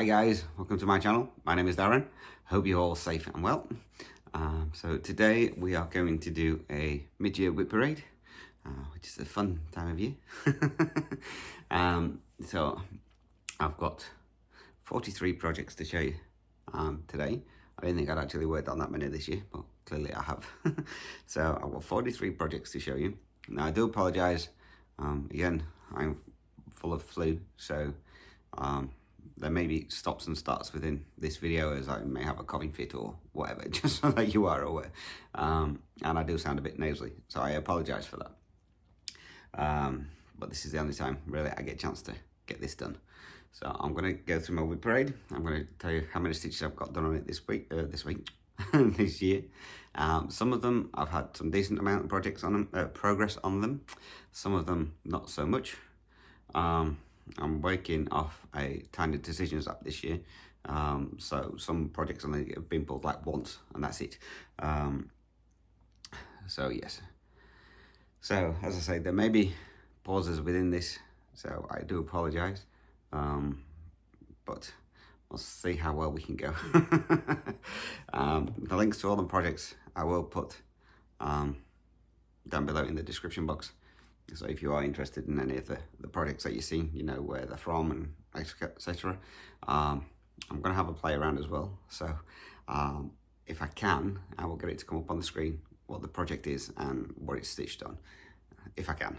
Hi guys, welcome to my channel. My name is Darren. Hope you're all safe and well. So today we are going to do a mid-year WIP parade, which is a fun time of year. So I've got 43 projects to show you today. I didn't think I'd actually worked on that many this year, but clearly I have. So I've got 43 projects to show you. Now I do apologise. Again, I'm full of flu, so there may be stops and starts within this video as I may have a coughing fit or whatever, just so that you are aware. And I do sound a bit nasally, so I apologise for that. But this is the only time really I get a chance to get this done. So I'm going to go through my WIP parade. I'm going to tell you how many stitches I've got done on it this this year. Some of them I've had some decent amount of projects on them, progress on them. Some of them not so much. I'm working off a tiny decisions app this year, so some projects only have been pulled like once and that's it. So yes, so as I say, there may be pauses within this, so I do apologize, but we'll see how well we can go. The links to all the projects I will put down below in the description box. So if you are interested in any of the projects that you've seen, you know where they're from and etc. I'm going to have a play around as well. So if I can, I will get it to come up on the screen what the project is and what it's stitched on. If I can.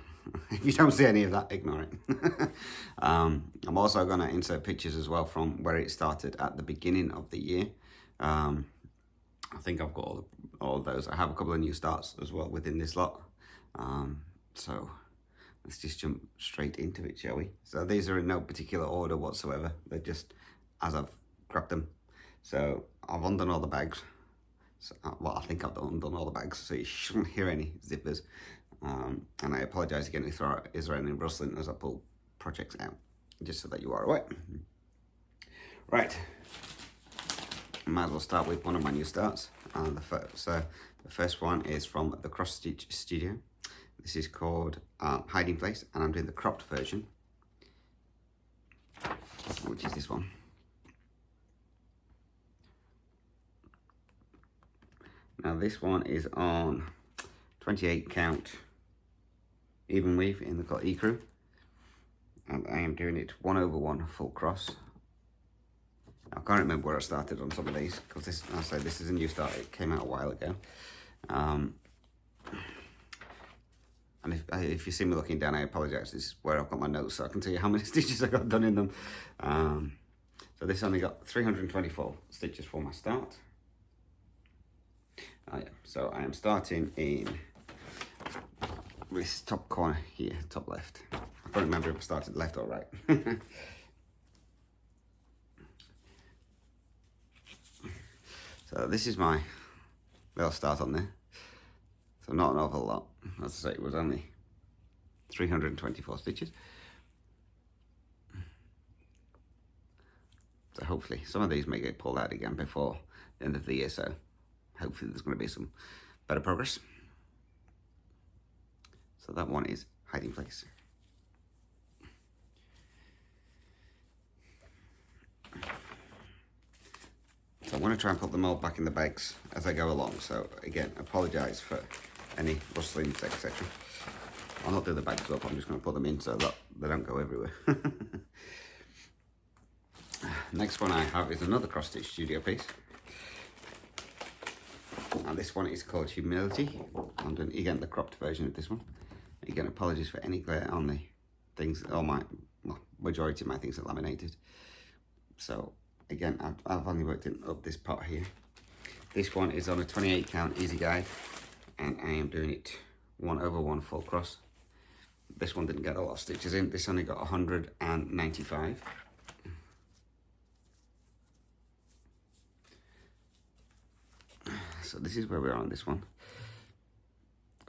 If you don't see any of that, ignore it. I'm also going to insert pictures as well from where it started at the beginning of the year. I think I've got all of those. I have a couple of new starts as well within this lot. So let's just jump straight into it, shall we? So these are in no particular order whatsoever. They're just as I've grabbed them. So I've undone all the bags. So, well, I think I've undone all the bags, so you shouldn't hear any zippers. And I apologise again if there is any rustling as I pull projects out, just so that you are aware. Right. Might as well start with one of my new starts. The first one is from the Cross Stitch Studio. This is called Hiding Place, and I'm doing the cropped version, which is this one. Now this one is on 28 count even weave in the Eker, and I am doing it 1/1 full cross. I can't remember where I started on some of these because this is a new start. It came out a while ago. And if you see me looking down, I apologise. This is where I've got my notes so I can tell you how many stitches I got done in them. So this only got 324 stitches for my start. Yeah. So I am starting in this top corner here, top left. I can't remember if I started left or right. So this is my little start on there. So not an awful lot. As I say, it was only 324 stitches. So hopefully some of these may get pulled out again before the end of the year, so hopefully there's going to be some better progress. So that one is Hiding Place. So I'm going to try and put them all back in the bags as I go along. So again, apologise for any rustlings, etc. I'll not do the bags up, I'm just going to put them in so that they don't go everywhere. Next one I have is another Cross Stitch Studio piece. And this one is called Humility. I'm doing, again, the cropped version of this one. Again, apologies for any glare on the things. All my, well, majority of my things are laminated. So again, I've only worked up this part here. This one is on a 28 count easy guide, and I am doing it 1/1 full cross. This one didn't get a lot of stitches in. This only got 195. So this is where we are on this one.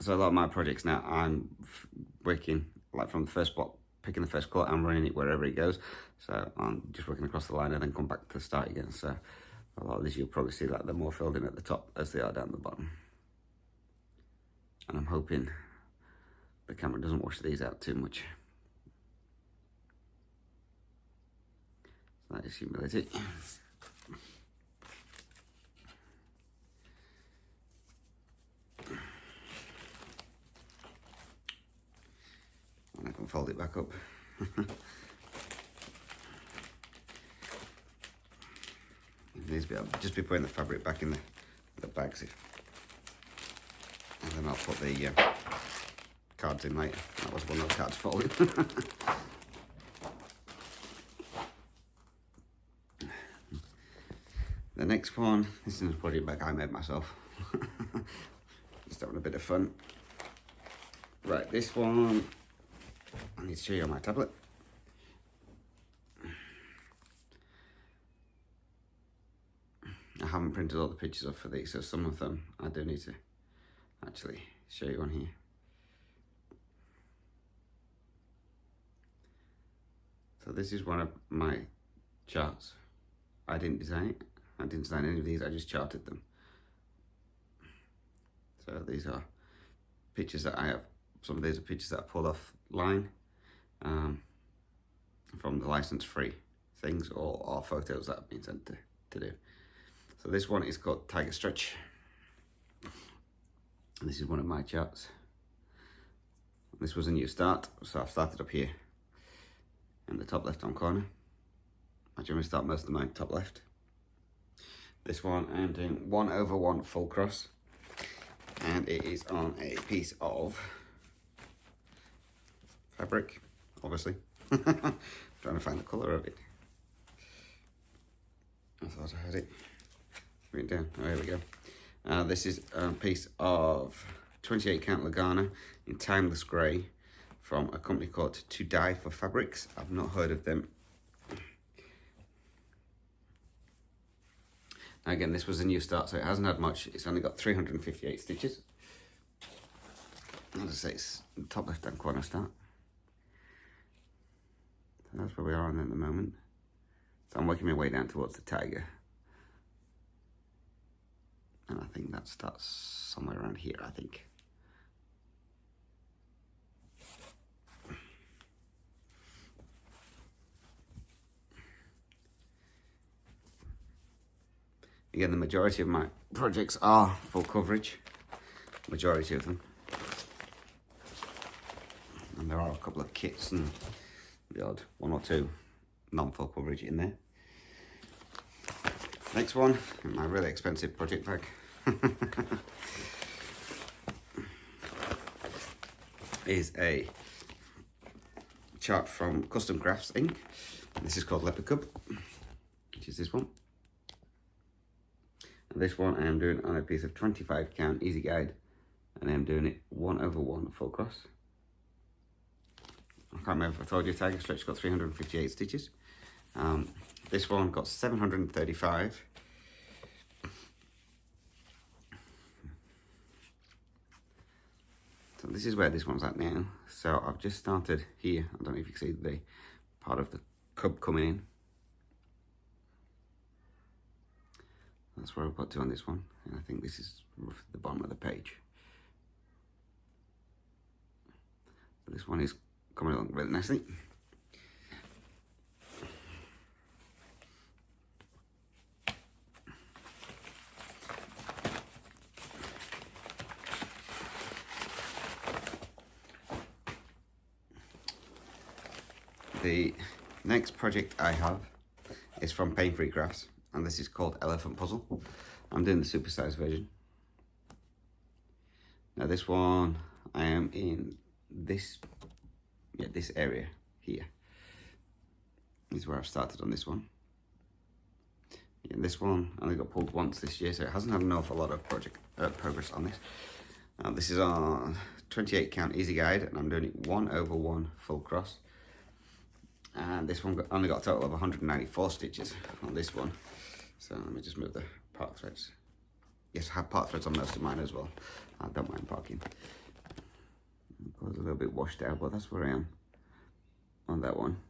So a lot of my projects now, I'm working like from the first block, picking the first cut and running it wherever it goes. So I'm just working across the line and then come back to the start again. So a lot of these you'll probably see that they're more filled in at the top as they are down the bottom. And I'm hoping the camera doesn't wash these out too much. That is humility. And I can fold it back up. I'll just be putting the fabric back in the bags, and then I'll put the cards in later. That was one of the cards falling. The next one, this is a project bag I made myself. Just having a bit of fun. Right, this one I need to show you on my tablet. I haven't printed all the pictures off for these, so some of them I do need to actually show you on here. So this is one of my charts. I didn't design it. I didn't design any of these, I just charted them. So these are pictures that I have. Some of these are pictures that I pulled offline from the license-free things, or photos that I've been sent to do. So this one is called Tiger Stretch. And this is one of my charts. This was a new start, so I've started up here in the top left-hand corner. I generally start most of mine top left. This one I'm doing 1/1 full cross, and it is on a piece of fabric, obviously. Trying to find the colour of it. I thought I had it written down. Oh, here we go. This is a piece of 28 count Lagana in timeless grey from a company called To Die for Fabrics. I've not heard of them. Now again, this was a new start, so it hasn't had much. It's only got 358 stitches. As I say, it's the top left hand corner start. So that's where we are on at the moment. So I'm working my way down towards the tiger. And I think that starts somewhere around here, I think. Again, the majority of my projects are full coverage. Majority of them. And there are a couple of kits and the odd one or two non-full coverage in there. Next one, my really expensive project bag. Is a chart from Custom Crafts Inc. This is called LEP Cup, which is this one. And this one I am doing on a piece of 25 count easy guide, and I am doing it 1/1 full cross. I can't remember if I told you Tiger Stretch got 358 stitches. This one got 735. So this is where this one's at now. So I've just started here. I don't know if you can see the part of the cub coming in. That's where I've got to on this one. And I think this is the bottom of the page. So this one is coming along really nicely. The next project I have is from Pain Free Crafts, and this is called Elephant Puzzle. I'm doing the supersized version. Now this one, I am in this area here. This is where I've started on this one. And this one only got pulled once this year, so it hasn't had an awful lot of progress on this. This is on 28 count easy guide, and I'm doing it 1/1 full cross. And this one only got a total of 194 stitches on this one. So let me just move the part threads. Yes, I have part threads on most of mine as well. I don't mind parking. It was a little bit washed out, but that's where I am on that one.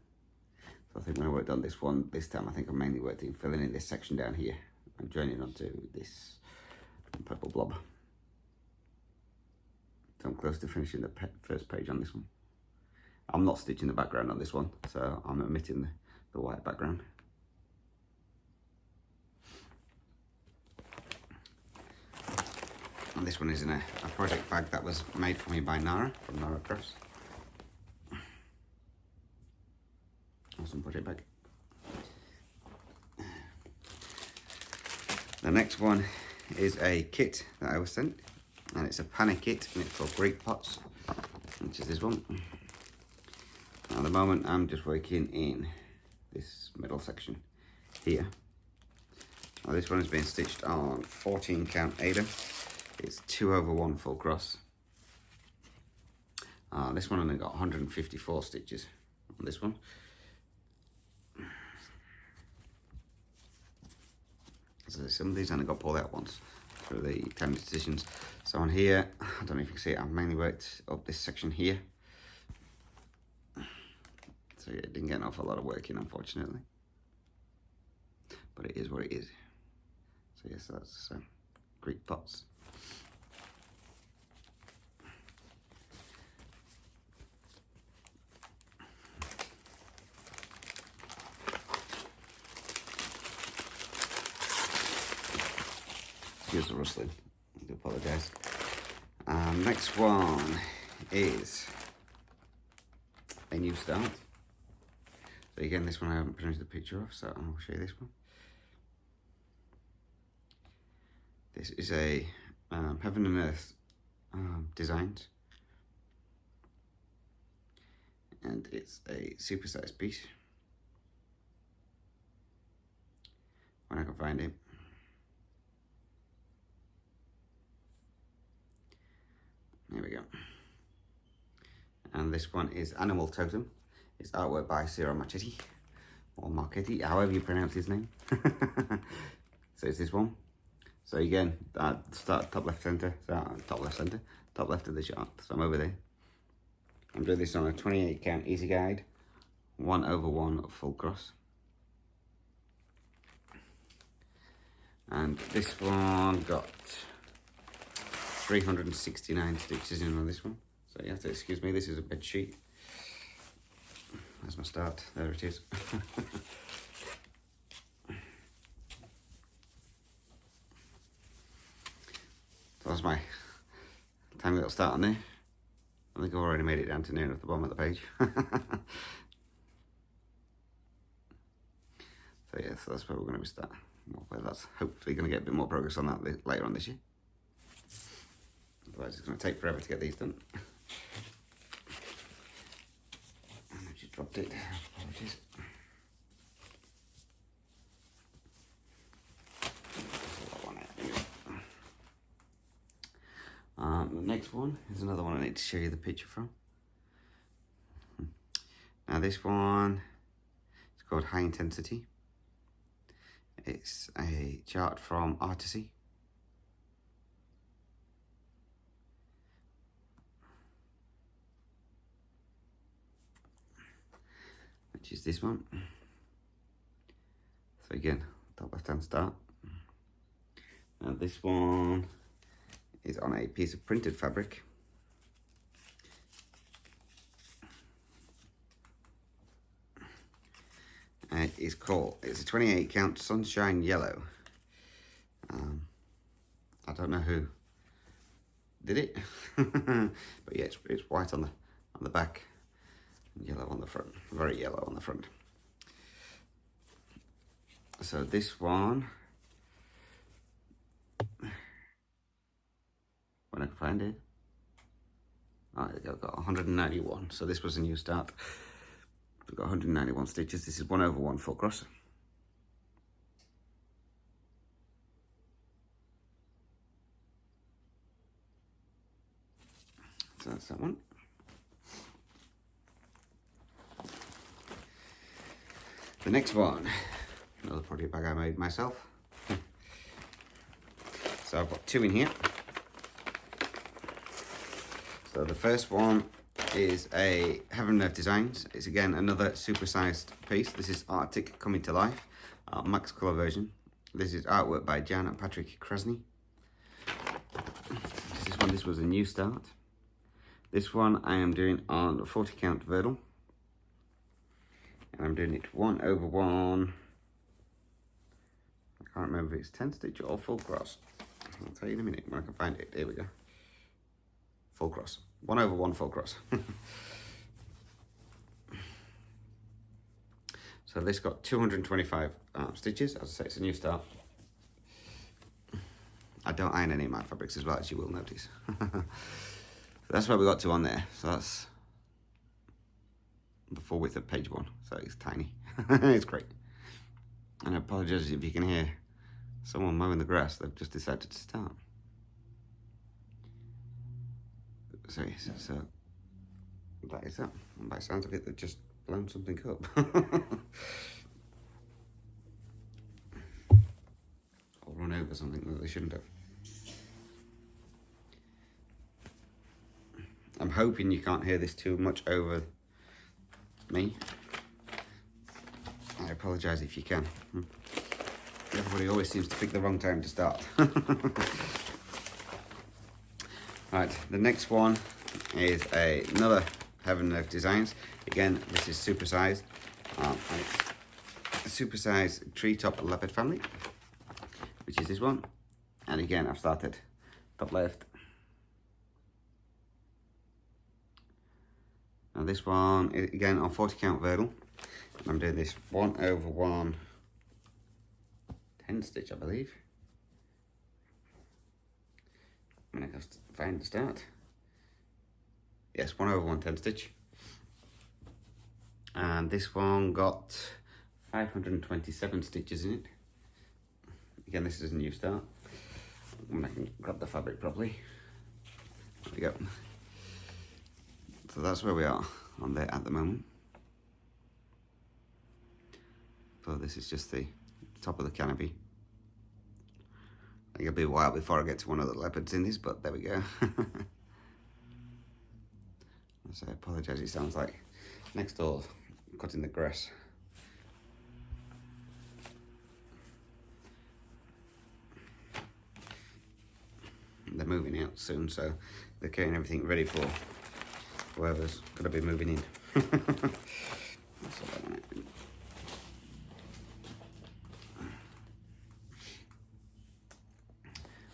So I think when I worked on this one this time, I think I mainly worked in filling in this section down here and joining onto this purple blob. So I'm close to finishing the first page on this one. I'm not stitching the background on this one, so I'm omitting the white background. And this one is in a project bag that was made for me by Nara, from Nara Crafts. Awesome project bag. The next one is a kit that I was sent, and it's a panel kit, and it's for Greek pots, which is this one. At the moment I'm just working in this middle section here. Now this one has been stitched on 14 count Ada. It's 2/1 full cross. This one only got 154 stitches on this one. So some of these only got pulled out once through the time decisions. So on here, I don't know if you can see it, I've mainly worked up this section here. So yeah, it didn't get an awful lot of work in, unfortunately. But it is what it is. So yes, that's Greek pots. Excuse the rustling, I do apologise. Next one is a new start. So again, this one I haven't printed the picture of, so I'll show you this one. This is a Heaven and Earth designs, and it's a supersized piece when I can find it. There we go. And this one is Animal Totem. It's artwork by Ciro Marchetti, or Marchetti, however you pronounce his name. So it's this one. So again, start top left center, top left of the chart. So I'm over there. I'm doing this on a 28 count easy guide, 1/1 full cross. And this one got 369 stitches in on this one. So you have to excuse me, this is a bed sheet. That's my start, there it is. So that's my tiny little start on there. I think I've already made it down to near enough the bottom of the page. So yeah, so that's where we're going to be starting. Well, that's hopefully going to get a bit more progress on that later on this year. Otherwise it's going to take forever to get these done. And I've just dropped it. Apologies. The next one is another one I need to show you the picture from. Now this one is called High Intensity. It's a chart from Artisy. Which is this one. So again, top left hand start. Now this one is on a piece of printed fabric. And it is called, it's a 28 count Sunshine Yellow. I don't know who did it, but yeah, it's white on the back, and yellow on the front, very yellow on the front. So this one, when I can find it, oh, I've got 191. So this was a new start. We've got 191 stitches. This is 1/1 full cross. So that's that one. The next one, another project bag I made myself. So I've got two in here. So the first one is a Heaven and Earth Designs. It's again another supersized piece. This is Arctic Coming to Life, max colour version. This is artwork by Jan and Patrick Krasny. This was a new start. This one I am doing on 40 count Verdal. And I'm doing it 1/1. I can't remember if it's 10 stitch or full cross. I'll tell you in a minute when I can find it. Here we go. Full cross. 1/1 full cross. So this got 225 stitches. As I say, it's a new start. I don't iron any of my fabrics as well, as you will notice. So that's where we got to on there. So that's the full width of page 1. So it's tiny. It's great. And I apologise if you can hear someone mowing the grass. They've just decided to start. So that is that. And by the sounds of it, they've just blown something up. Or run over something that they shouldn't have. I'm hoping you can't hear this too much over me. I apologise if you can. Everybody always seems to pick the wrong time to start. Right, the next one is another Heaven and Earth Designs. Again, this is supersized. And it's a supersized treetop leopard family, which is this one. And again, I've started top left. Now this one is again on 40 count Verdal. I'm doing this 1/1 10 stitch, I believe. I'm gonna have to find the start. Yes, 1/1 10 stitch. And this one got 527 stitches in it. Again, this is a new start. When I can grab the fabric properly. There we go. So that's where we are on there at the moment. So this is just the top of the canopy. I think it'll be a while before I get to one of the leopards in this, but there we go. So I apologise, it sounds like next door cutting the grass. They're moving out soon, so they're getting everything ready for whoever's going to be moving in.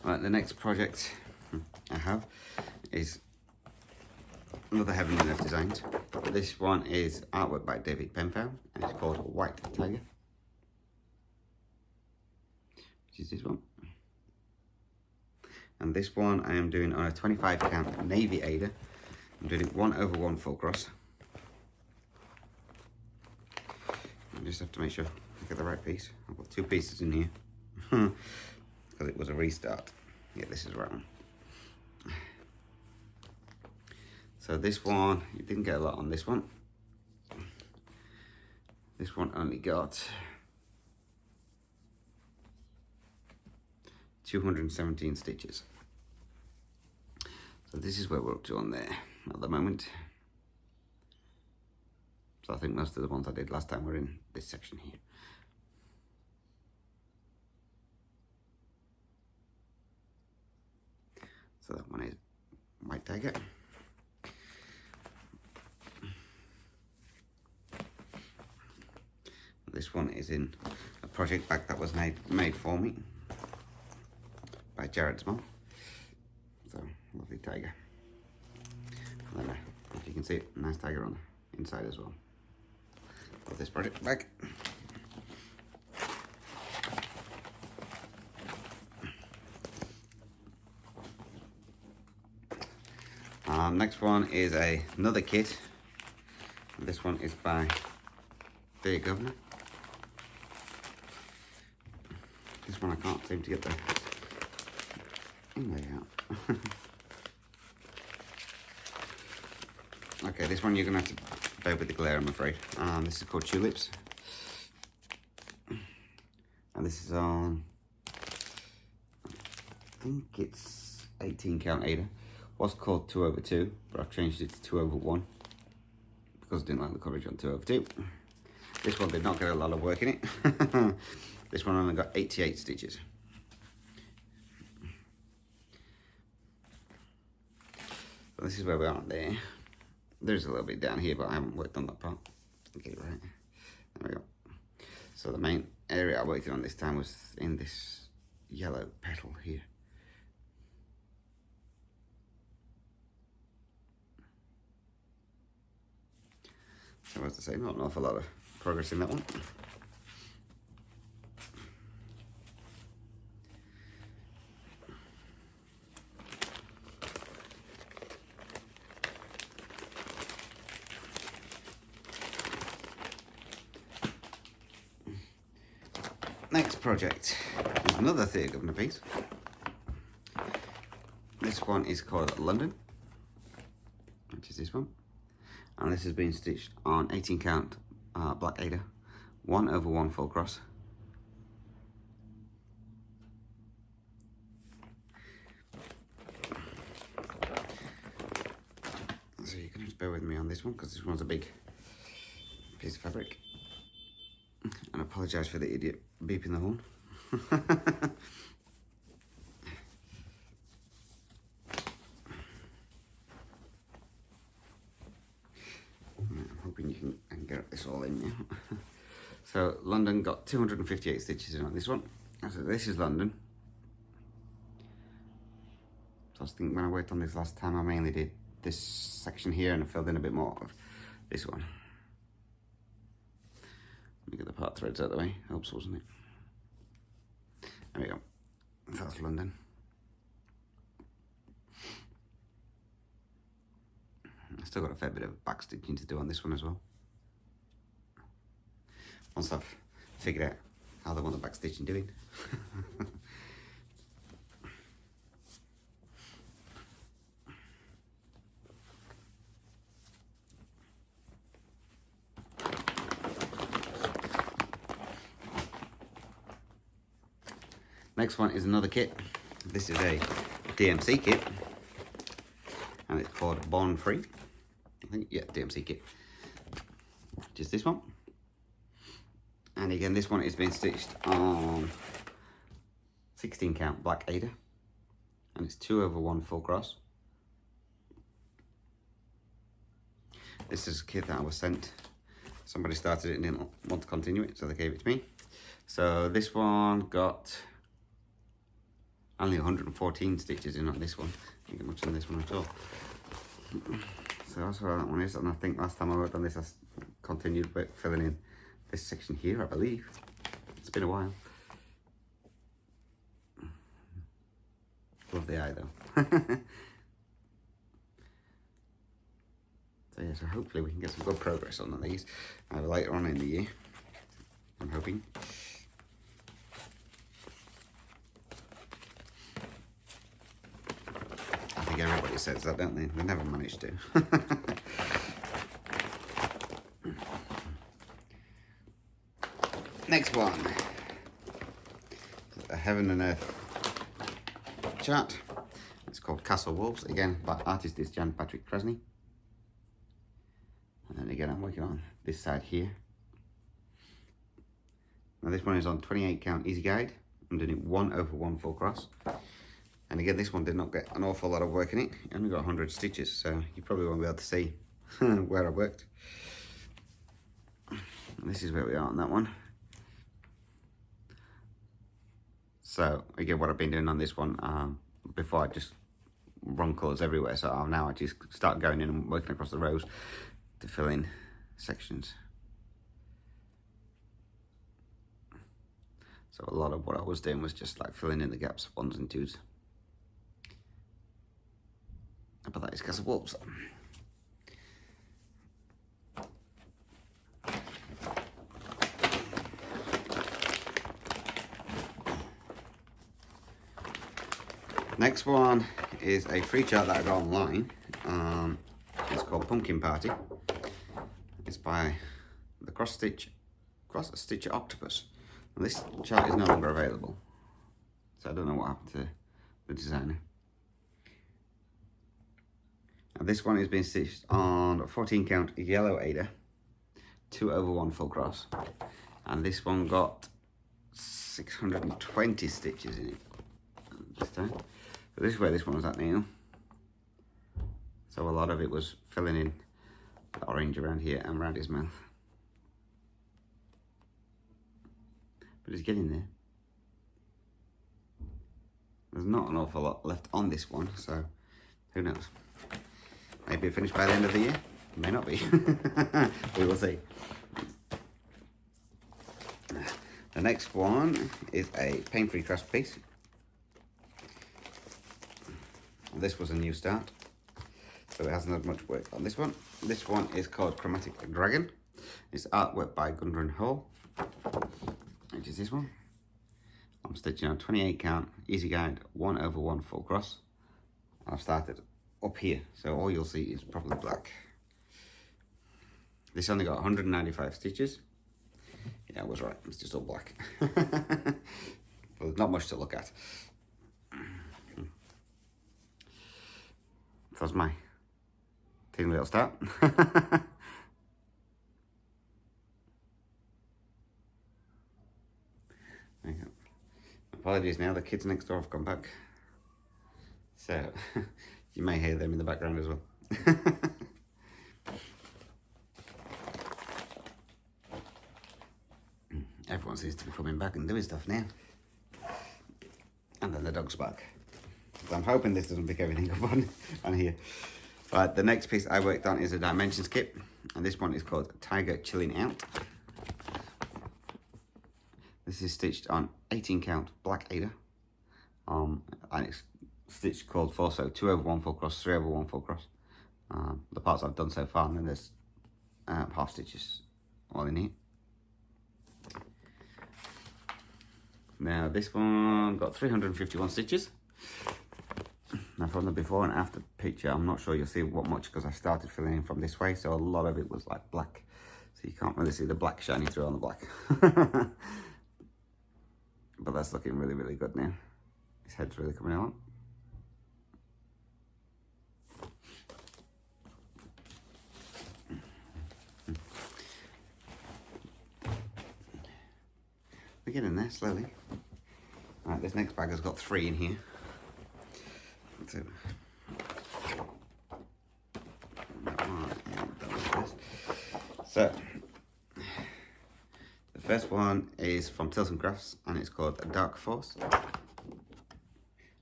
Right, the next project I have is another Heaven and Earth Designs. This one is artwork by David Penfowl, and it's called White Tiger, which is this one. And this one I am doing on a 25 count Navy Ada. I'm doing it 1/1 full cross. I just have to make sure I get the right piece. I've got 2 pieces in here because it was a restart. Yeah, this is the right one. So this one, you didn't get a lot on this one. This one only got 217 stitches. So this is where we're up to on there at the moment. So I think most of the ones I did last time were in this section here. So that one is White Tiger. This one is in a project bag that was made for me by Jared Small. So, lovely tiger. And then, if you can see it, nice tiger on the inside as well. Love this project bag. Next one is another kit. This one is by Dear Governor. This one I can't seem to get the inlay out. Okay, this one you're going to have to bear with the glare, I'm afraid. This is called Tulips. And this is on, I think it's 18 count Ada. Was called 2/2, but I've changed it to 2/1 because I didn't like the coverage on 2/2. This one did not get a lot of work in it. This one only got 88 stitches. So this is where we are there. There's a little bit down here, but I haven't worked on that part. Get it right. There we go. So the main area I worked on this time was in this yellow petal here. So as I say, not an awful lot of progress in that one. Next project is another theatre governor piece. This one is called London, which is this one. And this has been stitched on 18 count black Ada, 1/1 full cross. So you can just bear with me on this one because this one's a big piece of fabric. And I apologise for the idiot beeping the horn. I'm hoping you can get this all in, yeah. So London got 258 stitches in on this one. So this is London. So I was thinking when I worked on this last time, I mainly did this section here and I filled in a bit more of this one. Let me get the part threads out of the way. Helps, wasn't it? There we go. That's London. I've still got a fair bit of back stitching to do on this one as well. Once I've figured out how they want the back stitching doing. Next one is another kit. This is a DMC kit, and it's called Born Free. I think, yeah, DMC kit. Just this one. And again, this one is being stitched on 16 count black Ada, and it's 2/1 full cross. This is a kit that I was sent. Somebody started it and didn't want to continue it, so they gave it to me. So this one got only 114 stitches in on this one. Didn't get much on this one at all. So that's where that one is, and I think last time I worked on this I continued filling in this section here, I believe. It's been a while. Love the eye though. So yeah, so hopefully we can get some good progress on these later on in the year, I'm hoping. Everybody says that, don't they? They never manage to. Next one. A Heaven and Earth chart. It's called Castle Wolves. Again, by artist is Jan Patrick Krasny. And then again, I'm working on this side here. Now this one is on 28 count easy guide. I'm doing it 1/1 full cross. And again, this one did not get an awful lot of work in it. It only got 100 stitches, so you probably won't be able to see where I worked. And this is where we are on that one. So again, what I've been doing on this one, before I just run colours everywhere, so now I just start going in and working across the rows to fill in sections. So a lot of what I was doing was just like filling in the gaps, 1s and 2s. But that is Castle Wolves. Next one is a free chart that I got online. It's called Pumpkin Party. It's by the Cross Stitch Octopus. And this chart is no longer available, so I don't know what happened to the designer. And this one is being stitched on 14 count yellow Ada, 2/1 full cross, and this one got 620 stitches in it this time. So this is where this one was at now. So a lot of it was filling in the orange around here and around his mouth. But it's getting there. There's not an awful lot left on this one, so who knows? Maybe finished by the end of the year. May not be. We will see. The next one is a pain-free craft piece. This was a new start, so it hasn't had much work on this one. This one is called Chromatic Dragon. It's artwork by Gundren Hall, which is this one. I'm stitching on 28 count, easy guide, 1/1 full cross. I've started up here, so all you'll see is probably black. This only got 195 stitches. Yeah, I was right, it's just all black. Well, there's not much to look at. That's my teeny little start. Apologies now, the kids next door have come back. So, you may hear them in the background as well. Everyone seems to be coming back and doing stuff now. And then the dog's back. So I'm hoping this doesn't pick everything up on here. Right, the next piece I worked on is a Dimensions kit. And this one is called Tiger Chilling Out. This is stitched on 18 count black Ada. And it's stitched called for, so 2/1 full cross, 3/1 full cross. The parts I've done so far, and then there's half stitches all in here. Now this one got 351 stitches. Now from the before and after picture, I'm not sure you'll see what much because I started filling in from this way, so a lot of it was like black. So you can't really see the black shining through on the black. But that's looking really, really good now. His head's really coming out. We're getting there slowly. Right, this next bag has got 3 in here. So, the first one is from Tilson Crafts and it's called Dark Force.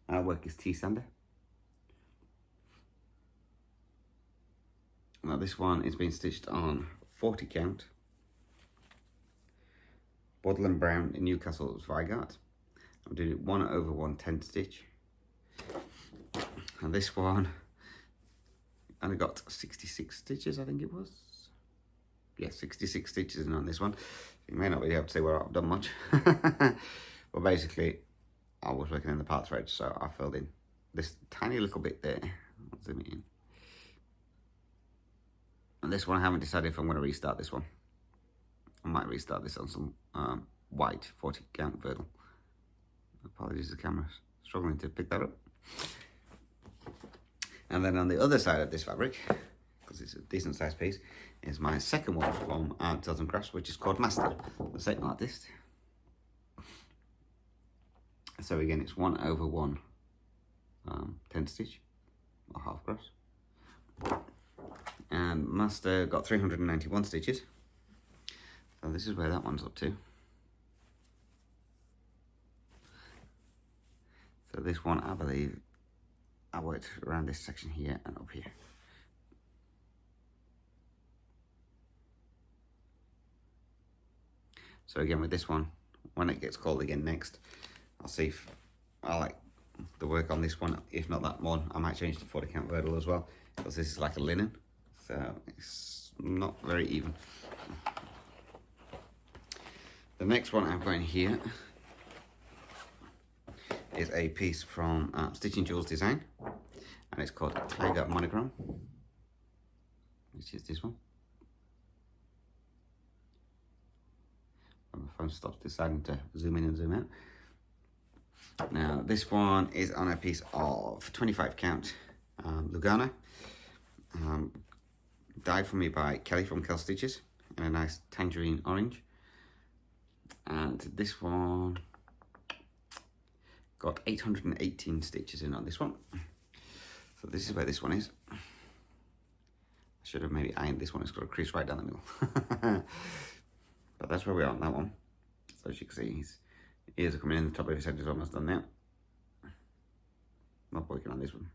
Our work is T Sander. Now this one is being stitched on 40 count. Woodland Brown in Newcastle Vigart. I'm doing it 1/1 10 stitch. And this one only got 66 stitches, I think it was. Yeah, 66 stitches in on this one. You may not be able to see where I've done much. But basically, I was working in the part thread, so I filled in this tiny little bit there. I'll zoom it in. And this one, I haven't decided if I'm going to restart this one. I might restart this on some white 40 count girdle. Apologies, the camera's struggling to pick that up. And then on the other side of this fabric, because it's a decent sized piece, is my second one from Tilton Crafts, which is called Master, the second artist. So again, it's 1/1 10 stitch, or half cross. And Master got 391 stitches. So this is where that one's up to. So this one, I believe, I worked around this section here and up here. So again with this one, when it gets called again next, I'll see if I like the work on this one. If not that one, I might change to 40 count girdle as well, because this is like a linen, so it's not very even. The next one I've got in here is a piece from Stitching Jewels Design, and it's called Aker Monogram, which is this one. My phone stops deciding to zoom in and zoom out. Now this one is on a piece of 25 count Lugana, dyed for me by Kelly from Kel Stitches in a nice tangerine orange. And this one got 818 stitches in on this one. So this is where this one is. I should have maybe ironed this one, it's got a crease right down the middle. But that's where we are on that one. So as you can see, his ears are coming in, the top of his head is almost done now. Not working on this one.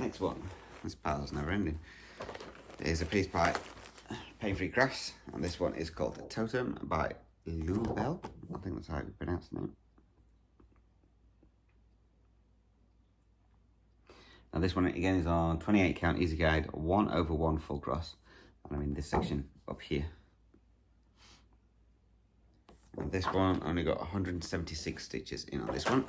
Next one, this pile's never ending. Here's a piece by Pain Free Crafts, and this one is called Totem by Lubel. I think that's how you pronounce the name. Now this one again is on 28 count easy guide, 1/1 full cross, and I'm in this section up here. And this one only got 176 stitches in on this one.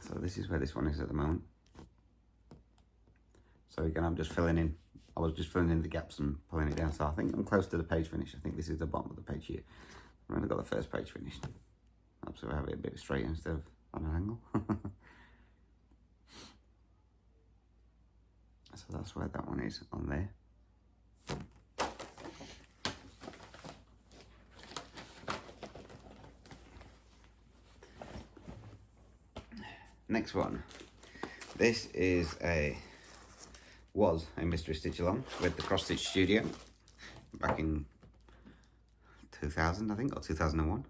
So this is where this one is at the moment. So again, I'm just filling in. I was just filling in the gaps and pulling it down. So I think I'm close to the page finish. I think this is the bottom of the page here. I've only got the first page finished. So I have it a bit straight instead of on an angle. So that's where that one is on there. Next one. This was a mystery stitch along with the Cross Stitch Studio back in 2000, I think, or 2001.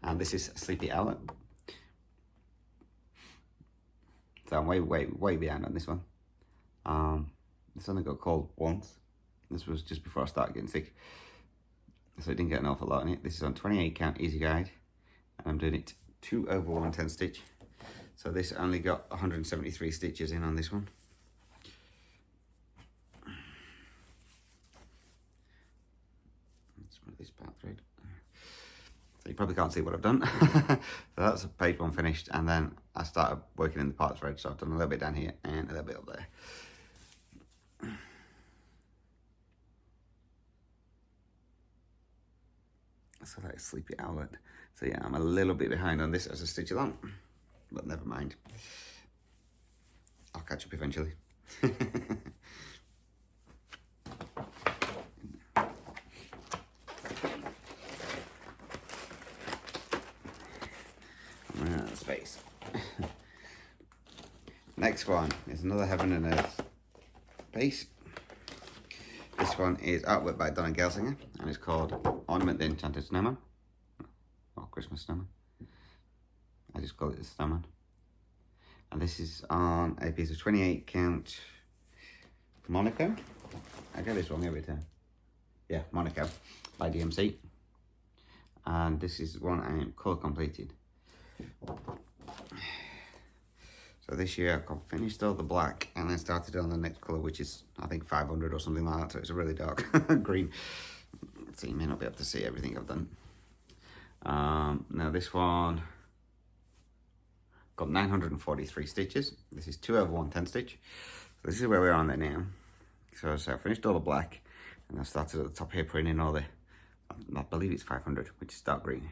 And this is Sleepy Owlet. So I'm way behind on this one. This only got called once. This was just before I started getting sick, so I didn't get an awful lot in it. This is on 28 count easy guide, and I'm doing it 2/1 10 stitch. So this only got 173 stitches in on this one. Let's put this part thread. So you probably can't see what I've done. So that's page one finished, and then I started working in the part thread. So I've done a little bit down here and a little bit up there. So that's Sleepy Owlet. So yeah, I'm a little bit behind on this as a stitch along, but never mind. I'll catch up eventually. I'm running out of space. Next one is another Heaven and Earth piece. This one is artwork by Donna Gelsinger, and it's called Ornament the Enchanted Snowman, or Christmas Snowman. I just call it the Snowman. And this is on a piece of 28 count Monaco. I get this wrong every time. Yeah, Monaco by DMC. And this is one I am colour completed. So this year I finished all the black and then started on the next colour, which is I think 500 or something like that. So it's a really dark green. So you may not be able to see everything I've done. Now this one got 943 stitches. This is 2/1 10 stitch. So this is where we are on there now. So I finished all the black and I started at the top here putting in all the, I believe it's 500, which is dark green.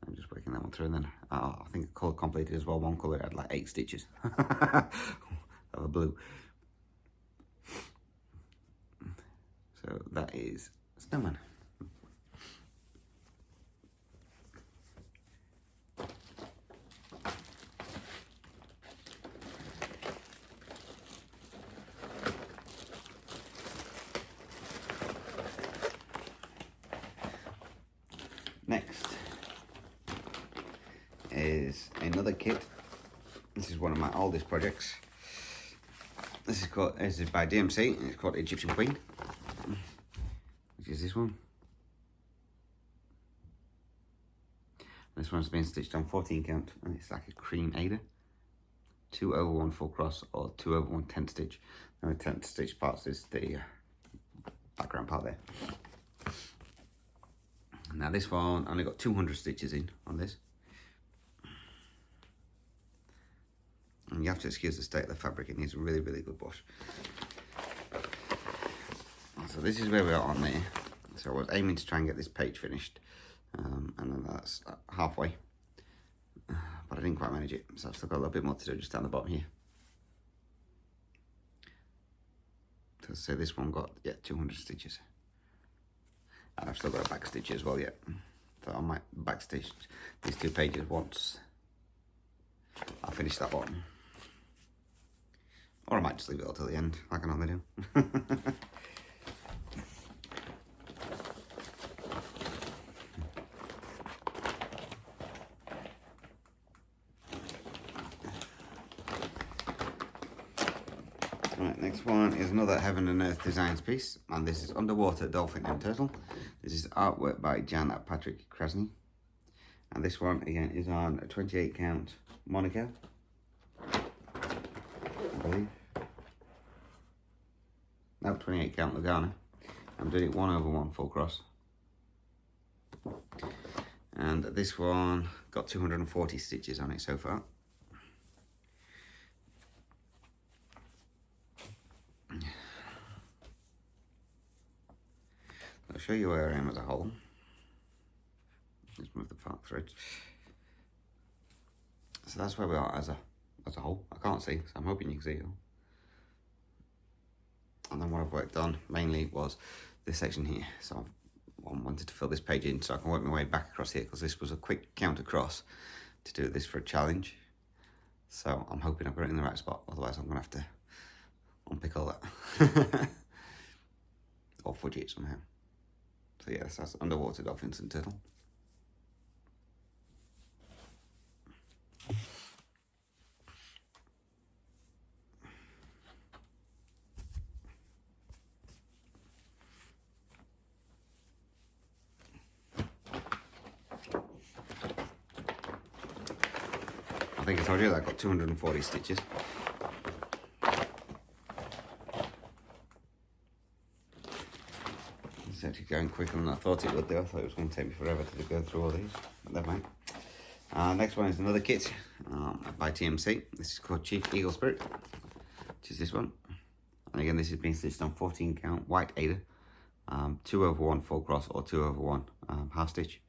I'm just working that one through, and then I think colour completed as well. One colour had like 8 stitches of a blue. So that is Snowman. Next is another kit. This is one of my oldest projects. This is by DMC, and it's called Egyptian Queen, which is this one. This one's been stitched on 14 count, and it's like a cream Ada. 2/1 full cross or 2/1 10 stitch. Now the 10 stitch parts is the background part there. Now this one only got 200 stitches in on this. And you have to excuse the state of the fabric, it needs a really good wash. So this is where we are on there. So I was aiming to try and get this page finished. And then that's halfway. But I didn't quite manage it, so I've still got a little bit more to do just down the bottom here. So this one got, 200 stitches. And I've still got a back stitch as well yet. So I might back stitch these 2 pages once I'll finish that one. Or I might just leave it all till the end, like I normally do. Right, next one is another Heaven and Earth Designs piece, and this is Underwater Dolphin and Turtle. This is artwork by Jan at Patrick Krasny. And this one, again, is on a 28 count Monogram, I believe. No, 28 count Lugana. I'm doing it 1/1 full cross. And this one got 240 stitches on it so far. I'll show you where I am as a whole. Let's move the part threads. So that's where we are as a whole. I can't see, so I'm hoping you can see it all. And then what I've worked on mainly was this section here. So I wanted to fill this page in so I can work my way back across here, because this was a quick count across to do this for a challenge. So I'm hoping I've got it in the right spot, otherwise I'm gonna have to unpick all that. Or fudge it somehow. So yes, that's Underwater Dolphins and Turtle. I think I told you that I got 240 stitches. It's actually going quicker than I thought it would do. I thought it was going to take me forever to go through all these, but never mind. Next one is another kit by TMC. This is called Chief Eagle Spirit, which is this one. And again, this has been stitched on 14 count white Ada, 2/1 full cross or 2/1 half stitch.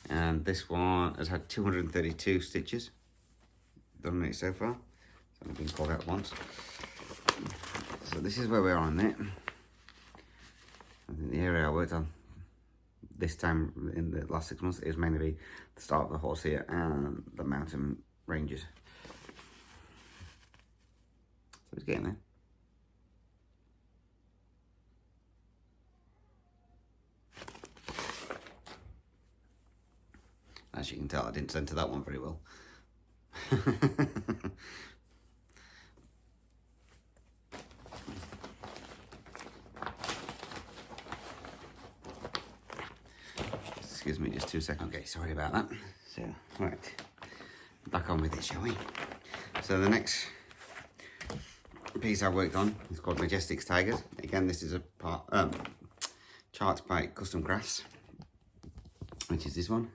And this one has had 232 stitches done on it so far. So I've been called out once. So this is where we are on it. I think the area I worked on this time in the last 6 months is mainly the start of the horse here and the mountain ranges. So it's getting there. As you can tell, I didn't centre that one very well. Excuse me, just 2 seconds. Okay, sorry about that. So, right, back on with it, shall we? So the next piece I worked on is called Majestic Tigers. Again, this is a part chart by Custom Crafts, which is this one.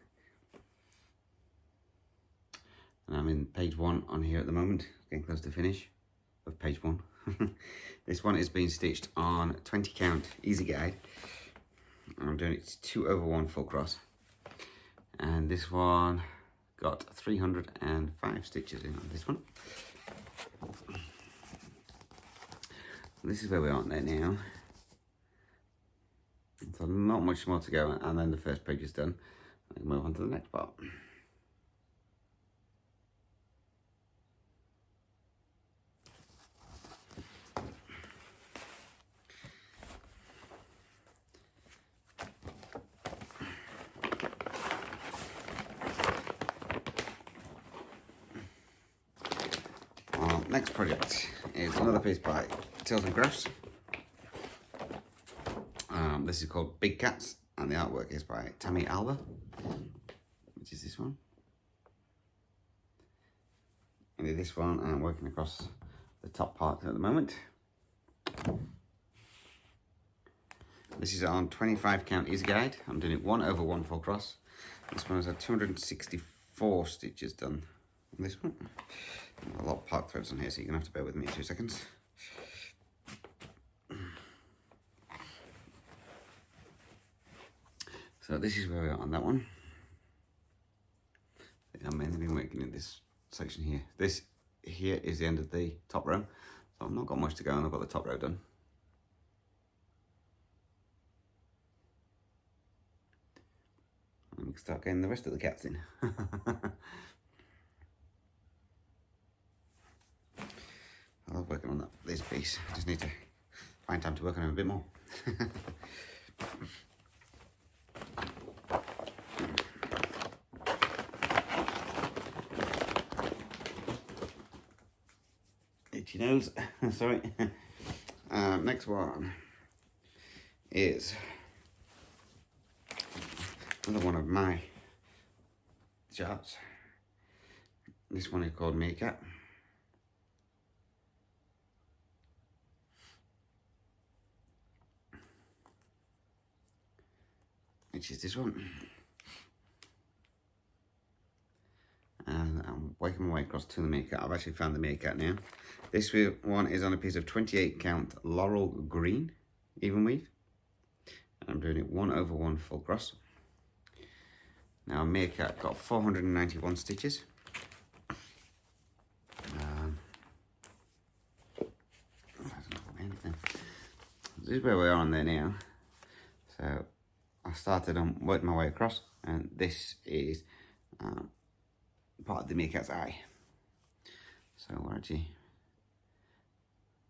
And I'm in page 1 on here at the moment, getting close to finish of page 1. This one is being stitched on 20 count easy guide. I'm doing it 2/1 full cross. And this one got 305 stitches in on this one. This is where we are there now. So not much more to go, and then the first page is done. I can move on to the next part. Next project is another piece by Tales and Crafts. This is called Big Cats, and the artwork is by Tammy Alba, which is this one. And in this one, I'm working across the top part at the moment. This is on 25 count easy guide. I'm doing it 1/1 full cross. This one has had 264 stitches done on this one. A lot of part threads on here, so you're gonna have to bear with me 2 seconds. So this is where we are on that one. I've mainly been working in this section here. This here is the end of the top row, so I've not got much to go, and I've got the top row done. And we can start getting the rest of the cats in. I love working on this piece. I just need to find time to work on it a bit more. itchy nose. Sorry. Next one is another one of my charts. This one is called Meerkat. Which is this one. And I'm working my way across to the Meerkat. I've actually found the Meerkat now. This one is on a piece of 28 count Laurel Green, even weave. And I'm doing it 1/1 full cross. Now Meerkat got 491 stitches. This is where we are on there now. So I started on working my way across, and this is part of the Meerkat's eye. So we're actually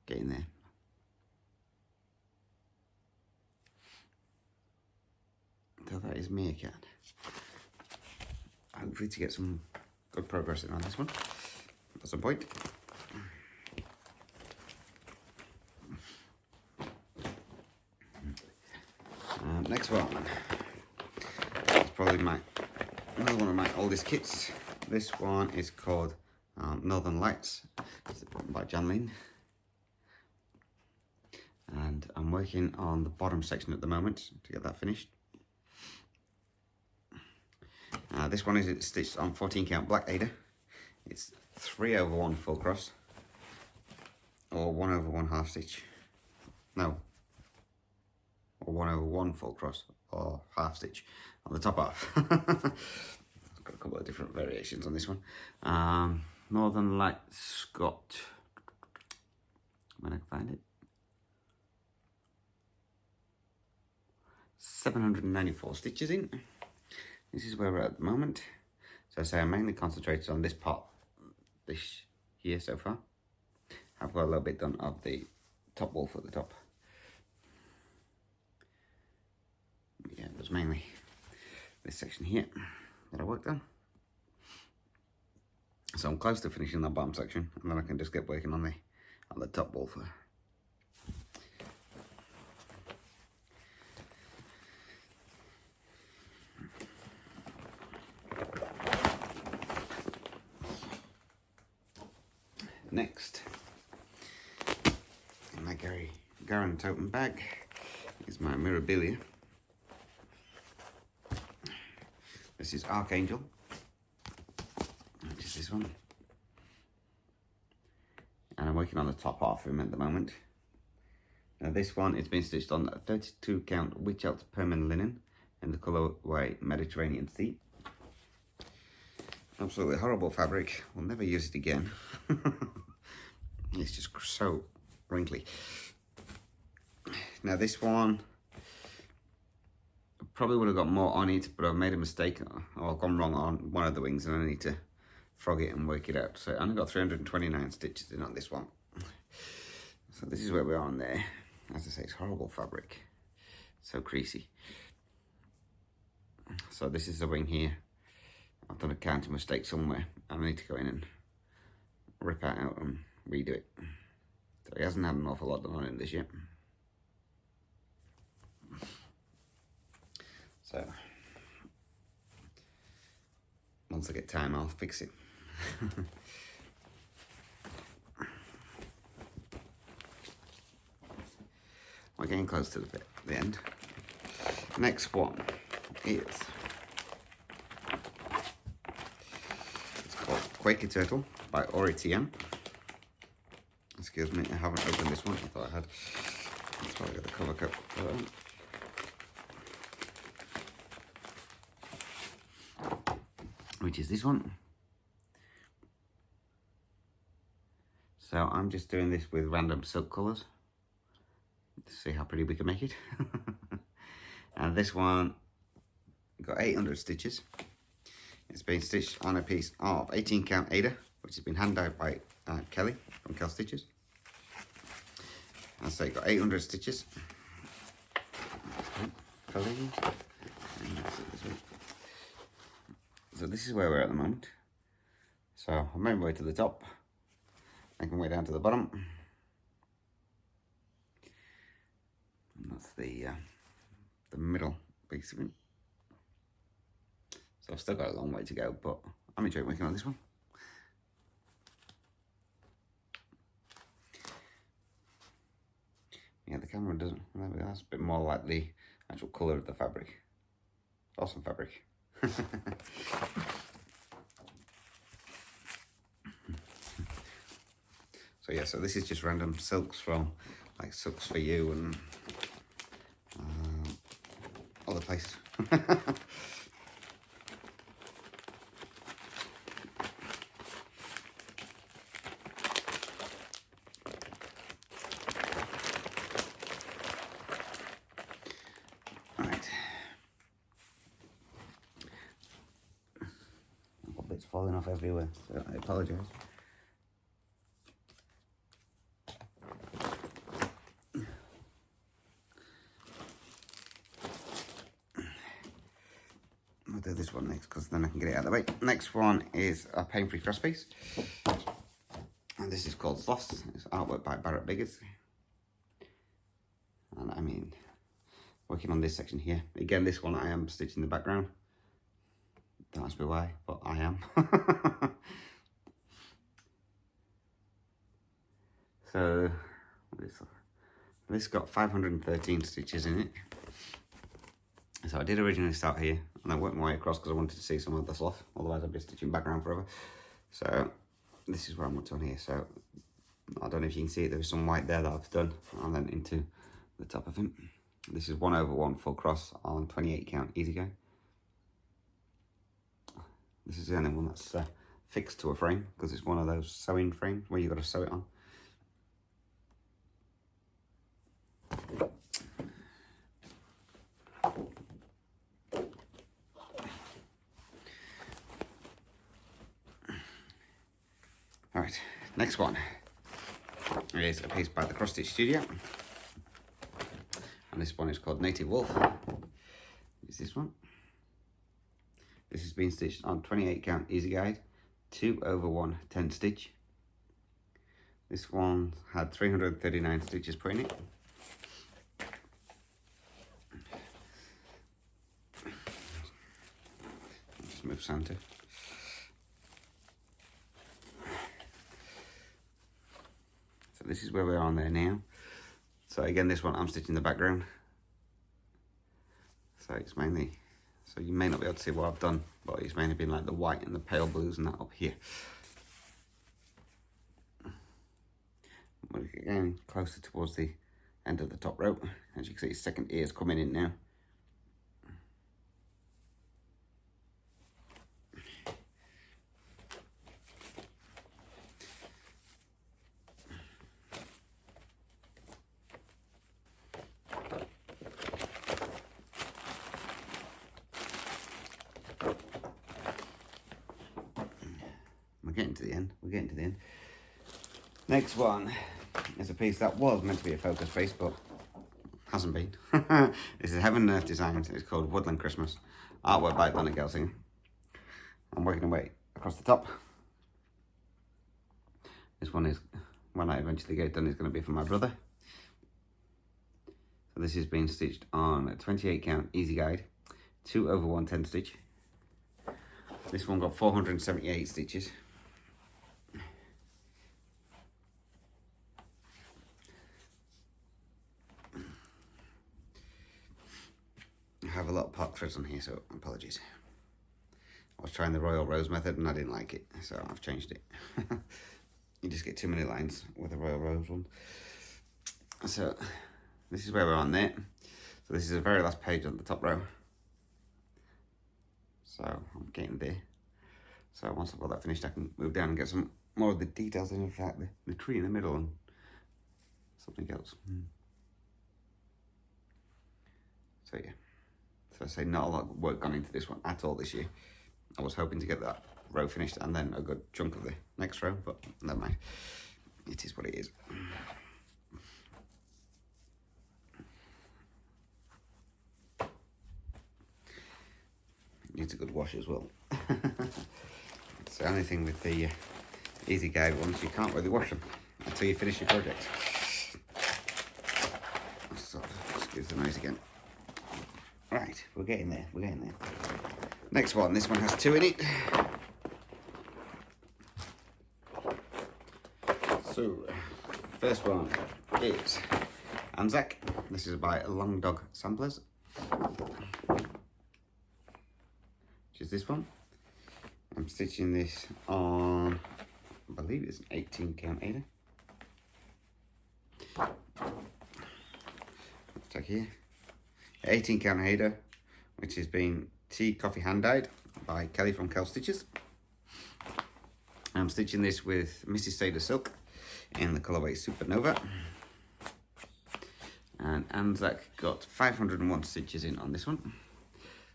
getting there. So that is Meerkat. Hopefully to get some good progress in on this one at some point. Next one. It's probably another one of my oldest kits. This one is called Northern Lights. It's by Janlene. And I'm working on the bottom section at the moment to get that finished. This one is stitched on 14 count Black Ada. It's 3/1 full cross, or 1/1 half stitch. No, or 1/1 full cross, or half stitch on the top half. I've got a couple of different variations on this one. Northern Lights got, when I can find it, 794 stitches in. This is where we're at the moment. So I say I'm mainly concentrated on this part this year so far. I've got a little bit done of the top wolf at the top. Yeah, it was mainly this section here that I worked on. So I'm close to finishing that bottom section, and then I can just get working on the top wolf. Next, in my Garen totem bag is my Mirabilia. This is Archangel, which is this one. And I'm working on the top half of him at the moment. Now this one is being stitched on a 32 count Witch Elf permanent linen in the colourway Mediterranean Sea. Absolutely horrible fabric. We'll never use it again. It's just so wrinkly. Now this one probably would have got more on it, but I've made a mistake, or I've gone wrong on one of the wings, and I need to frog it and work it out. So I only got 329 stitches in on this one. So this is where we are on there. As I say, it's horrible fabric, so creasy. So this is the wing here. I've done a counting mistake somewhere, and I need to go in and rip that out and redo it. So he hasn't had an awful lot done on him this year. So once I get time, I'll fix it. We're getting close to the end. Next one is, it's called Quakey Turtle by Outet. Excuse me, I haven't opened this one. I thought I had. That's why I got the cover cut. Which is this one. So I'm just doing this with random silk colours to see how pretty we can make it. And this one got 800 stitches. It's been stitched on a piece of 18 count Ada, which has been hand dyed by Kelly from Kel Stitches. And so it got 800 stitches. So this is where we're at the moment. So I made my way to the top. making way down to the bottom. And that's the middle piece of it. So I've still got a long way to go, but I'm enjoying working on this one. Yeah, the camera doesn't, that's a bit more like the actual colour of the fabric. Awesome fabric. So yeah, so this is just random silks from like Silks for You and other places. Right. Bits falling off everywhere, so I apologise. I'll do this one next because then I can get it out of the way. Next one is a pain-free cross piece. And this is called Sloths. It's artwork by Barrett Biggers. And I mean, working on this section here. Again, this one I am stitching the background. Don't ask me why, but I am. So, this got 513 stitches in it. So I did originally start here, and I worked my way across because I wanted to see some of the sloth, otherwise I'd be stitching background forever. So this is where I'm up to on here. So I don't know if you can see it, there was some white there that I've done, and then into the top of him. This is 1/1 full cross on 28 count easy go. This is the only one that's fixed to a frame, because it's one of those sewing frames where you've got to sew it on. Alright, next one is a piece by the Cross Stitch Studio, and this one is called Native Wolf. Is this one? This has been stitched on 28 count easy guide, 2/1 10 stitch. This one had 339 stitches put in it. I'll just move Santa. So this is where we're on there now. So again, this one I'm stitching the background. So it's mainly, so you may not be able to see what I've done, but it's mainly been like the white and the pale blues and that up here. We're getting closer towards the end of the top row. As you can see, his second ear's coming in now. We're getting to the end. We're getting to the end. Next one is a piece that was meant to be a focus piece, but hasn't been. This is Heaven and Earth Designs. It's called Woodland Christmas. Artwork by Donna Gelsinger. I'm working away across the top. This one is, when I eventually get it done, is going to be for my brother. So this has been stitched on a 28 count easy guide, 2/1 10 stitch. This one got 478 stitches. I have a lot of part threads on here, so apologies. I was trying the Royal Rose method and I didn't like it, so I've changed it. You just get too many lines with the Royal Rose one. So this is where we're on there. So this is the very last page on the top row. So I'm getting there. So once I've got that finished, I can move down and get some more of the details in fact, the tree in the middle and something else. So yeah. So I say not a lot of work gone into this one at all this year. I was hoping to get that row finished and then a good chunk of the next row, but never mind. It is what it is. It needs a good wash as well. It's the only thing with the easy guide ones, you can't really wash them until you finish your project. So, excuse the noise again. Right, we're getting there, we're getting there. Next one, this one has 2 in it. So, first one is Anzac. This is by Long Dog Samplers, which is this one. I'm stitching this on, I believe it's an 18 count header. Check here. 18 count header, which has been tea coffee hand dyed by Kelly from Kel Stitches. I'm stitching this with Mrs. Sailor Silk in the colourway Supernova. And Anzac got 501 stitches in on this one.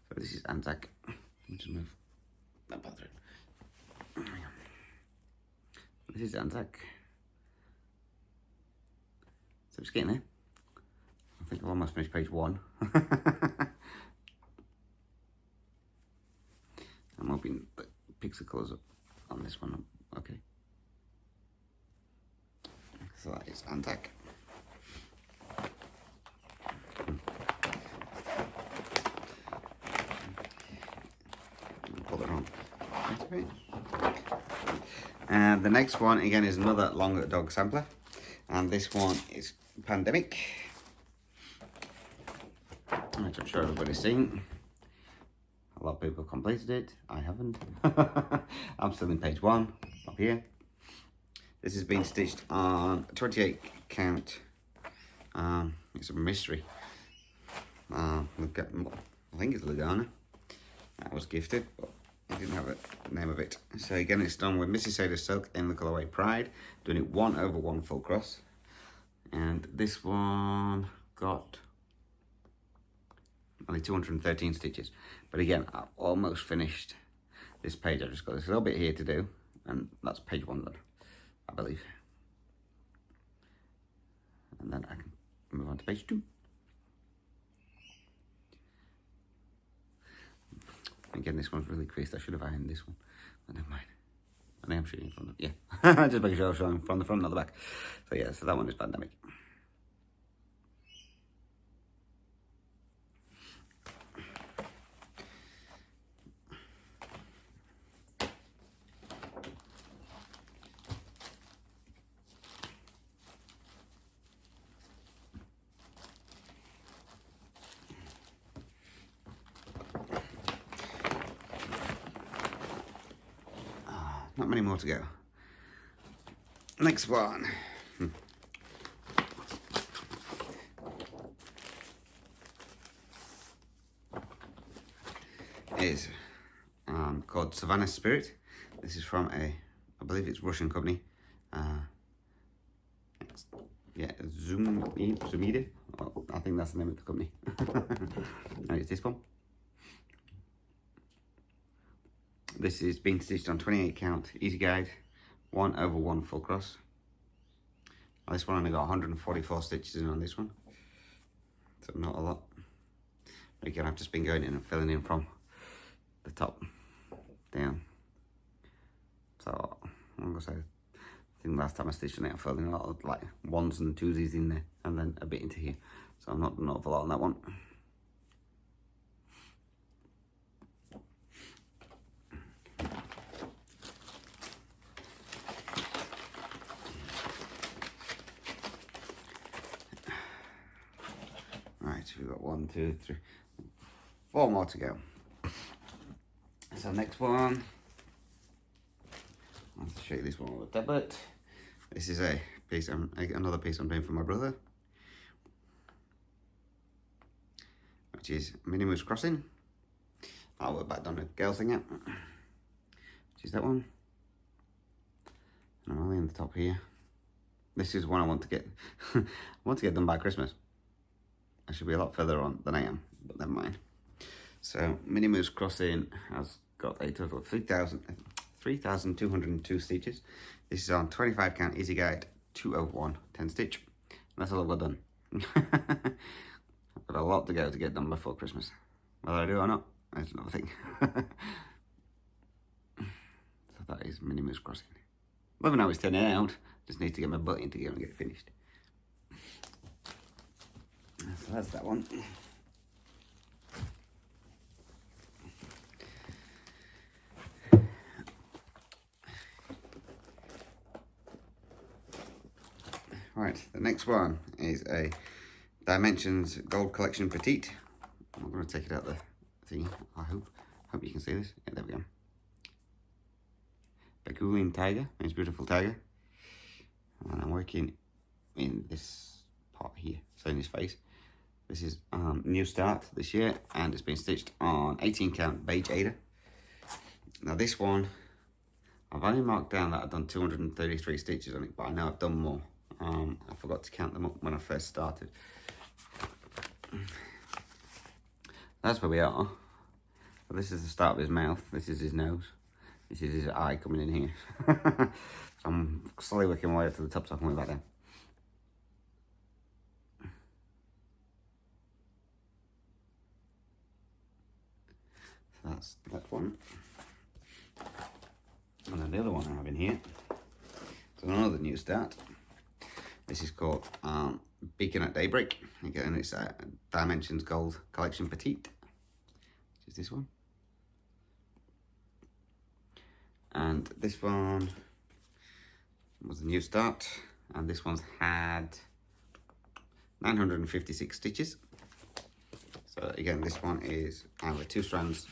So this is Anzac. Let me just move that part through. This is Anzac. So just getting there. I think I've almost finished page 1. I'm hoping that picks the colours up on this one. Okay. So that is Anzac. Pull it on. And the next one again is another Long Dog sampler, and this one is Pandemic, which I'm sure everybody's seen. A lot of people completed it. I haven't. I'm still in page 1 up here. This has been stitched on 28 count. It's a mystery. I think it's Lugana. That was gifted, but I didn't have a name of it. So again, it's done with Mrs. Sailor Silk in the colourway Pride, doing it 1/1 full cross. And this one got only 213 stitches. But again, I've almost finished this page. I've just got this little bit here to do, and that's page 1 done, I believe. And then I can move on to page 2. Again, this one's really creased. I should have ironed this one, but never mind. I am shooting from the, yeah. Just making sure I'm showing from the front, not the back. So yeah, so that one is Pandemic. Not many more to go. Next one. Is called Savannah Spirit. This is from I believe it's Russian company. Yeah, Zoomida. Oh, I think that's the name of the company. And it's this one. This is being stitched on 28 count easy guide, 1/1 full cross. This one only got 144 stitches in on this one, so not a lot. But again, I've just been going in and filling in from the top down. So I'm gonna say, I think last time I stitched on it, I filled in a lot of like 1s and 2s in there, and then a bit into here. So I'm not done an awful lot on that one. Right, we've got 1, 2, 3, 4 more to go. So next one, I'll show you this one with a tablet. This is a piece, another piece I'm doing for my brother, which is Minimus Crossing. I'll work back on a girl thing out, which is that one. And I'm only in the top here. This is one I want to get, I want to get done by Christmas. I should be a lot further on than I am, but never mind. So Minimus Crossing has got a total of 3,202 stitches. This is on 25 count easy guide, 2/1 10 stitch. And that's all I've got done. I've got a lot to go to get done before Christmas. Whether I do or not, that's another thing. So that is Minimus Crossing. Loving how it's turning out. Just need to get my butt into gear and get it finished. So that's that one. Right, the next one is a Dimensions Gold Collection Petite. I'm going to take it out the thingy. I hope you can see this. Yeah, there we go. Aoling Tiger, means beautiful tiger. And I'm working in this part here, so in his face. This is new start this year, and it's been stitched on 18 count beige Ada. Now this one, I've only marked down that I've done 233 stitches on it, but I know I've done more. I forgot to count them up when I first started. That's where we are. So this is the start of his mouth. This is his nose. This is his eye coming in here. So I'm slowly working my way up to the top so I can work back down. So that's that one. And then the other one I have in here. It's another new start. This is called Beacon at Daybreak. Again, it's a Dimensions Gold Collection Petite, which is this one. And this one was a new start, and this one's had 956 stitches. So again, this one is with 2 strands,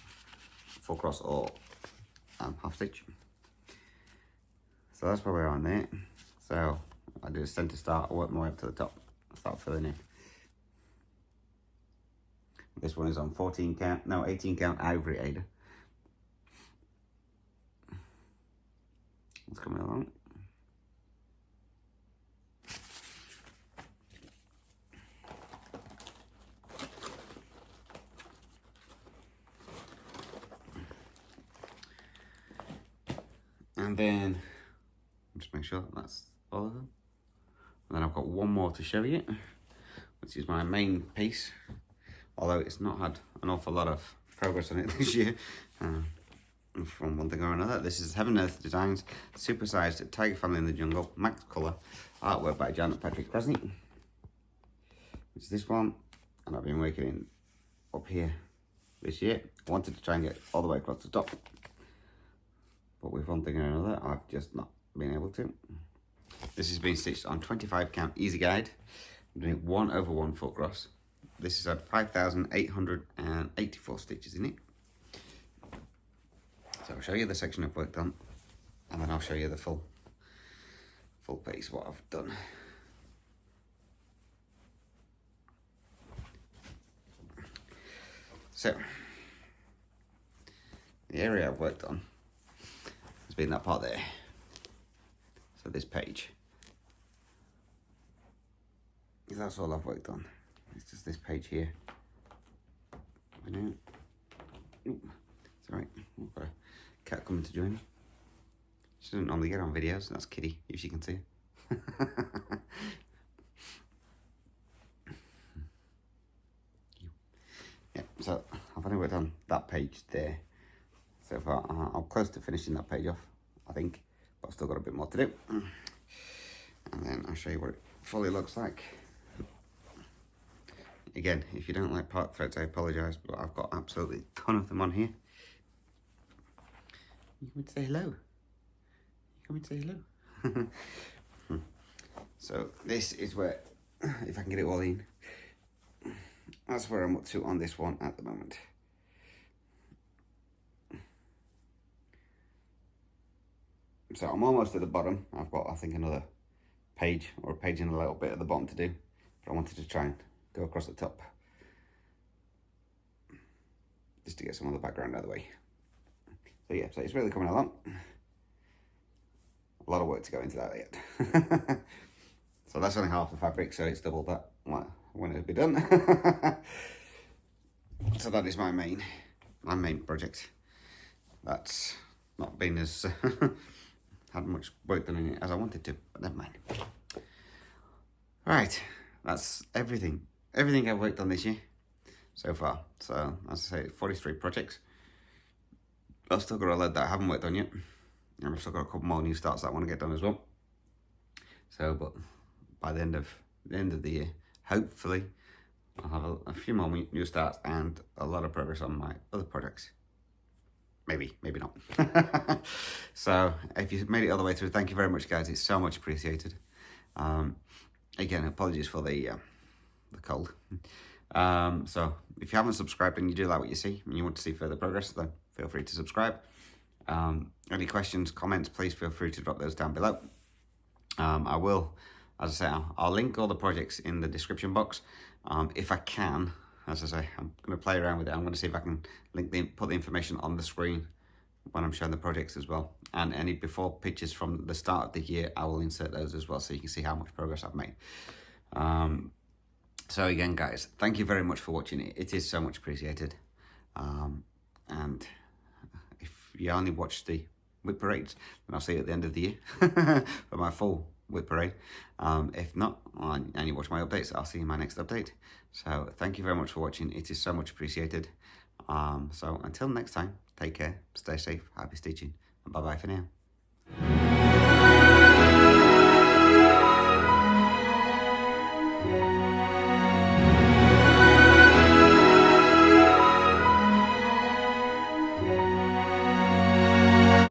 4 cross or half stitch. So that's where we're on there. So I do a centre start, I work my way up to the top, I start filling in. This one is on 18 count ivory Ada. It's coming along. And then, just make sure that's all of them. And then I've got one more to show you, which is my main piece. Although it's not had an awful lot of progress on it this year. From one thing or another. This is Heaven Earth Designs Supersized Tiger Family in the Jungle Max Colour artwork by Janet Patrick Presney. Which is this one, and I've been working in up here this year. I wanted to try and get all the way across the top, but with one thing or another I've just not been able to. This has been stitched on 25 count easy guide. I'm doing 1/1 foot cross. This has had 5,884 stitches in it. So I'll show you the section I've worked on, and then I'll show you the full piece, what I've done. So, the area I've worked on has been that part there. So this page. That's all I've worked on. It's just this page here. It's alright. We've got a cat coming to join me. She doesn't normally get on videos. That's Kitty, if she can see her. Yeah, so I've only worked on that page there so far. I'm close to finishing that page off, I think, but I've still got a bit more to do. And then I'll show you what it fully looks like. Again, if you don't like part threads, I apologise, but I've got absolutely a ton of them on here. You come in to say hello. You come in to say hello. So this is where, if I can get it all in, that's where I'm up to on this one at the moment. So I'm almost at the bottom. I've got, I think, another page or a page and a little bit at the bottom to do, but I wanted to try and go across the top just to get some of the background out of the way. So yeah, so it's really coming along. A lot of work to go into that yet. So that's only half the fabric, so it's double that when it'll be done. So that is my main project. That's not been as had much work done in it as I wanted to, but never mind. Right, that's everything I've worked on this year so far. So as I say, 43 projects. I've still got a load that I haven't worked on yet, And I've still got a couple more new starts that I want to get done as well. So, but by the end of the year, hopefully, I'll have a few more new starts and a lot of progress on my other projects. Maybe not. So, if you made it all the way through, thank you very much, guys. It's so much appreciated. Again, apologies for the cold. So, if you haven't subscribed and you do like what you see and you want to see further progress, then feel free to subscribe. Any questions, comments, please feel free to drop those down below. I will, as I say, I'll link all the projects in the description box. If I can, as I say, I'm going to play around with it. I'm going to see if I can put the information on the screen when I'm showing the projects as well. And any before pictures from the start of the year, I will insert those as well so you can see how much progress I've made. So again, guys, thank you very much for watching it. It is so much appreciated. And if you only watch the WIP parades, then I'll see you at the end of the year for my full WIP parade. If not, and you watch my updates, I'll see you in my next update. So thank you very much for watching. It is so much appreciated. So until next time, take care, stay safe, happy stitching, and bye-bye for now.